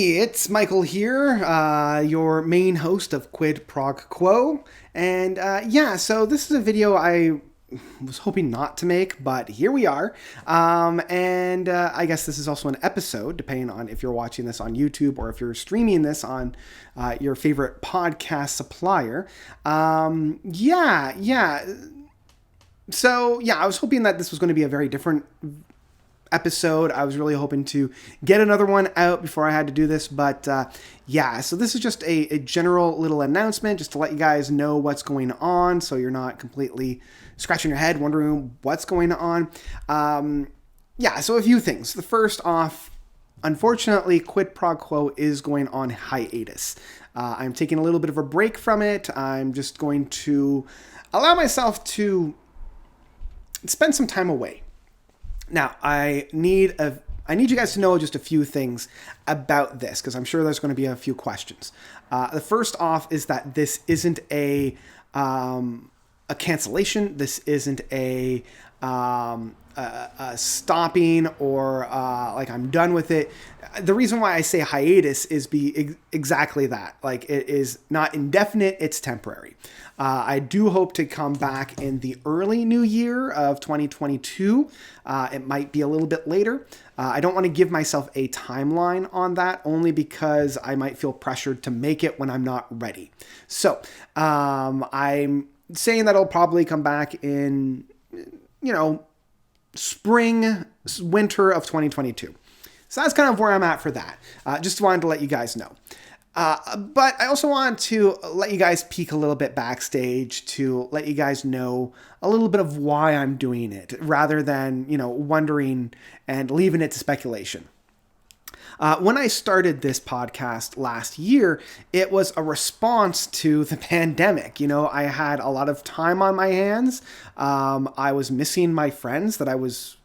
Hey, it's Michael here, your main host of Quid Prog Quo. And so this is a video I was hoping not to make, but here we are. I guess this is also an episode, depending on if you're watching this on YouTube or if you're streaming this on your favorite podcast supplier. I was hoping that this was going to be a very different episode. I was really hoping to get another one out before I had to do this, but so this is just a general little announcement just to let you guys know what's going on so you're not completely scratching your head wondering what's going on. So a few things. The first off, unfortunately, Quid Prog Quo is going on hiatus. I'm taking a little bit of a break from it. I'm just going to allow myself to spend some time away. Now, I need you guys to know just a few things about this, because I'm sure there's going to be a few questions. The first off is that this isn't a cancellation. This isn't a stopping or like I'm done with it. The reason why I say hiatus is exactly that. Like, it is not indefinite, it's temporary. I do hope to come back in the early new year of 2022. It might be a little bit later. I don't want to give myself a timeline on that, only because I might feel pressured to make it when I'm not ready. So I'm saying that I'll probably come back in, spring, winter of 2022. So that's kind of where I'm at for that. Just wanted to let you guys know. But I also want to let you guys peek a little bit backstage to let you guys know a little bit of why I'm doing it, rather than, wondering and leaving it to speculation. When I started this podcast last year, it was a response to the pandemic. I had a lot of time on my hands. I was missing my friends that I was,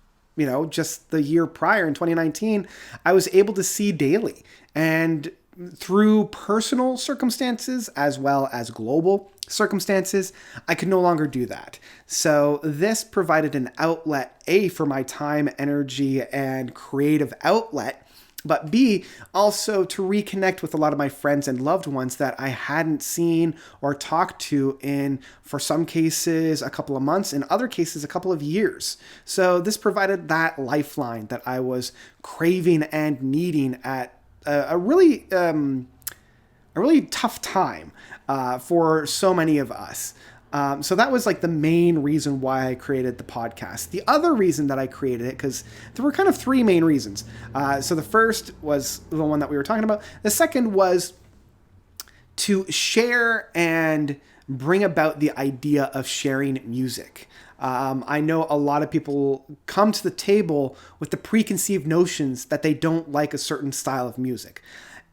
just the year prior in 2019, I was able to see daily. And through personal circumstances as well as global circumstances, I could no longer do that. So this provided an outlet, A, for my time, energy, and creative outlet, but B, also to reconnect with a lot of my friends and loved ones that I hadn't seen or talked to in, for some cases, a couple of months, in other cases, a couple of years. So this provided that lifeline that I was craving and needing at a really tough time for so many of us. So that was like the main reason why I created the podcast. The other reason that I created it, because there were kind of three main reasons. So the first was the one that we were talking about. The second was to share and bring about the idea of sharing music. I know a lot of people come to the table with the preconceived notions that they don't like a certain style of music.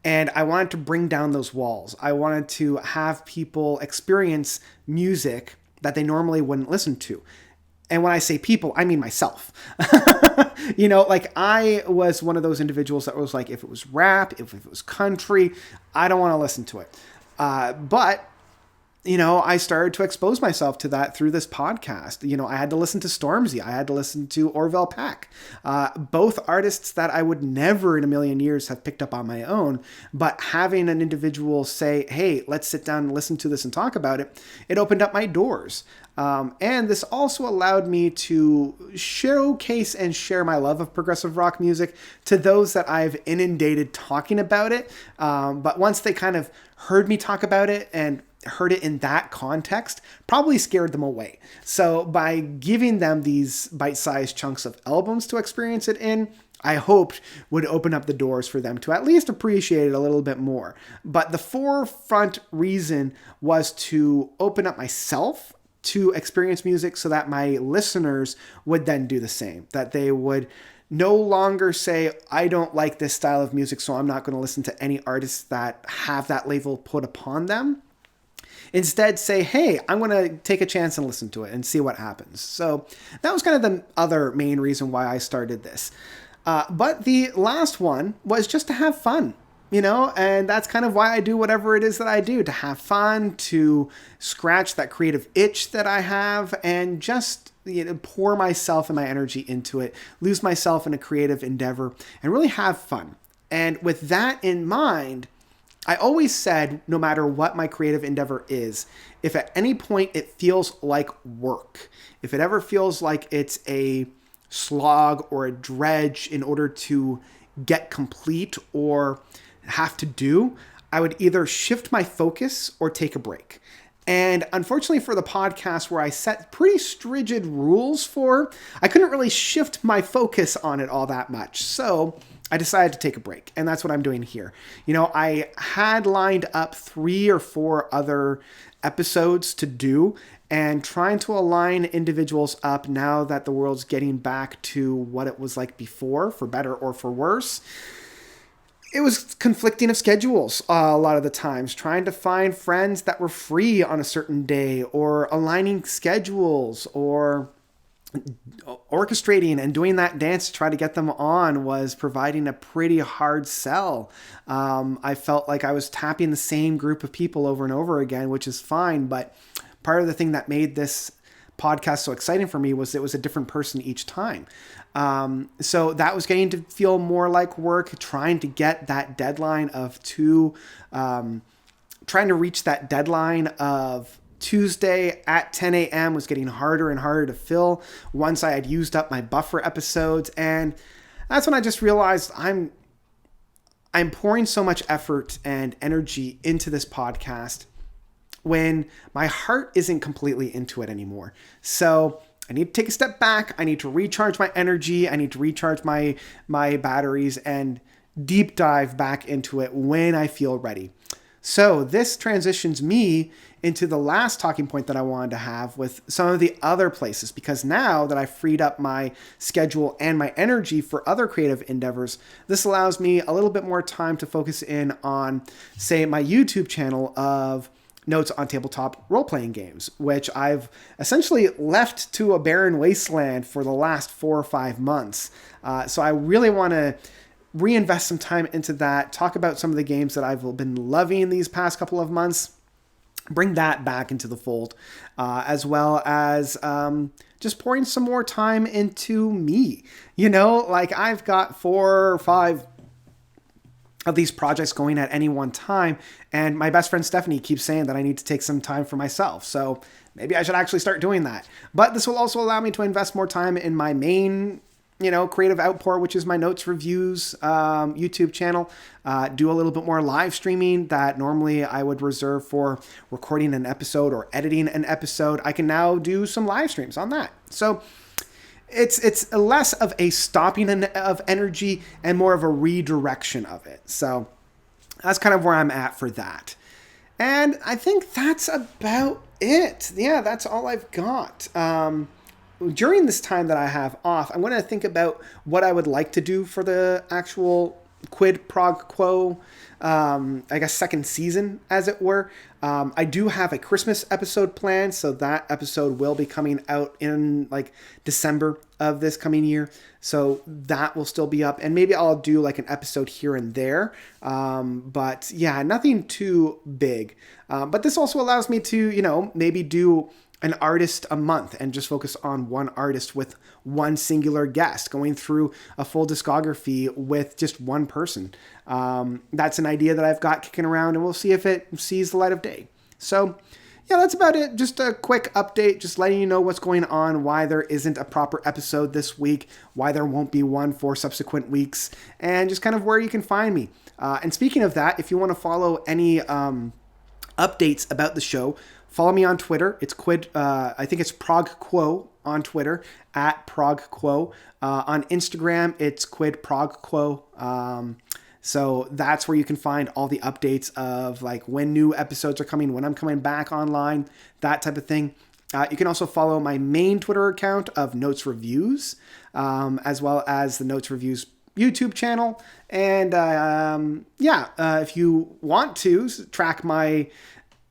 And I wanted to bring down those walls. I wanted to have people experience music that they normally wouldn't listen to. And when I say people, I mean myself. Like, I was one of those individuals that was like, if it was rap, if it was country, I don't want to listen to it. But I started to expose myself to that through this podcast. I had to listen to Stormzy. I had to listen to Orville Peck. Both artists that I would never in a million years have picked up on my own. But having an individual say, hey, let's sit down and listen to this and talk about it, it opened up my doors. And this also allowed me to showcase and share my love of progressive rock music to those that I've inundated talking about it. But once they kind of heard me talk about it and heard it in that context, probably scared them away. So by giving them these bite-sized chunks of albums to experience it in, I hoped would open up the doors for them to at least appreciate it a little bit more. But the forefront reason was to open up myself to experience music so that my listeners would then do the same, that they would no longer say, I don't like this style of music, so I'm not going to listen to any artists that have that label put upon them. Instead, say, hey, I'm going to take a chance and listen to it and see what happens. So that was kind of the other main reason why I started this. But the last one was just to have fun. And that's kind of why I do whatever it is that I do, to have fun, to scratch that creative itch that I have, and just pour myself and my energy into it, lose myself in a creative endeavor, and really have fun. And with that in mind, I always said, no matter what my creative endeavor is, if at any point it feels like work, if it ever feels like it's a slog or a dredge in order to get complete or have to do, I would either shift my focus or take a break. And unfortunately for the podcast, where I set pretty stringent rules for, I couldn't really shift my focus on it all that much. So I decided to take a break, and that's what I'm doing here. I had lined up 3 or 4 other episodes to do, and trying to align individuals up now that the world's getting back to what it was like before, for better or for worse. It was conflicting of schedules a lot of the times, trying to find friends that were free on a certain day, or aligning schedules, or orchestrating and doing that dance to try to get them on was providing a pretty hard sell. I felt like I was tapping the same group of people over and over again, which is fine. But part of the thing that made this podcast so exciting for me was it was a different person each time. So that was getting to feel more like work, trying to get that deadline of trying to reach that deadline of Tuesday at 10 a.m. was getting harder and harder to fill once I had used up my buffer episodes. And that's when I just realized I'm pouring so much effort and energy into this podcast when my heart isn't completely into it anymore. So I need to take a step back. I need to recharge my energy. I need to recharge my batteries and deep dive back into it when I feel ready. So this transitions me into the last talking point that I wanted to have with some of the other places, because now that I've freed up my schedule and my energy for other creative endeavors, this allows me a little bit more time to focus in on, say, my YouTube channel of Notes on Tabletop Role-Playing Games, which I've essentially left to a barren wasteland for the last 4 or 5 months. So I really want to reinvest some time into that, talk about some of the games that I've been loving these past couple of months, bring that back into the fold, as well as just pouring some more time into me. I've got 4 or 5 of these projects going at any one time, and my best friend Stephanie keeps saying that I need to take some time for myself. So maybe I should actually start doing that. But this will also allow me to invest more time in my main creative outpour, which is my Notes Reviews YouTube channel. Do a little bit more live streaming that normally I would reserve for recording an episode or editing an episode. I can now do some live streams on that. So it's less of a stopping of energy and more of a redirection of it. So that's kind of where I'm at for that. And I think that's about it. Yeah, that's all I've got. During this time that I have off, I'm going to think about what I would like to do for the actual Quid Prog Quo, second season, as it were. I do have a Christmas episode planned, so that episode will be coming out in December of this coming year. So that will still be up, and maybe I'll do an episode here and there. But yeah, nothing too big. But this also allows me to, maybe do an artist a month and just focus on one artist with one singular guest, going through a full discography with just one person. That's an idea that I've got kicking around, and we'll see if it sees the light of day. So yeah, that's about it. Just a quick update, just letting you know what's going on, why there isn't a proper episode this week, why there won't be one for subsequent weeks, and just kind of where you can find me. And speaking of that, if you want to follow any updates about the show, follow me on Twitter. It's I think it's Prog Quo on Twitter, at Prog Quo. On Instagram, it's Quid Prog Quo. So that's where you can find all the updates of when new episodes are coming, when I'm coming back online, that type of thing. You can also follow my main Twitter account of Notes Reviews, as well as the Notes Reviews YouTube channel. And if you want to track my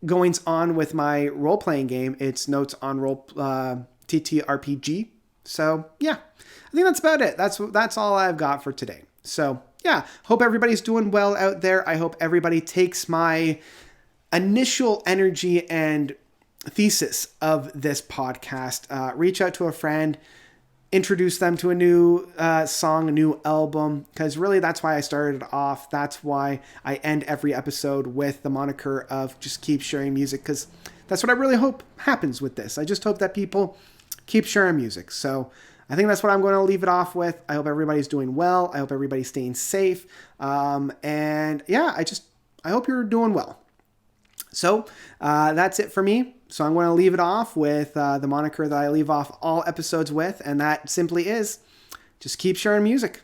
goings on with my role-playing game, it's Notes on Roll TTRPG. So yeah, I think that's about it. That's all I've got for today. So yeah, hope everybody's doing well out there. I hope everybody takes my initial energy and thesis of this podcast. Reach out to a friend, introduce them to a new song, a new album, because really that's why I started off. That's why I end every episode with the moniker of just keep sharing music, because that's what I really hope happens with this. I just hope that people keep sharing music. So I think that's what I'm going to leave it off with. I hope everybody's doing well. I hope everybody's staying safe. And yeah, I hope you're doing well. So that's it for me. So I'm going to leave it off with the moniker that I leave off all episodes with, and that simply is just keep sharing music.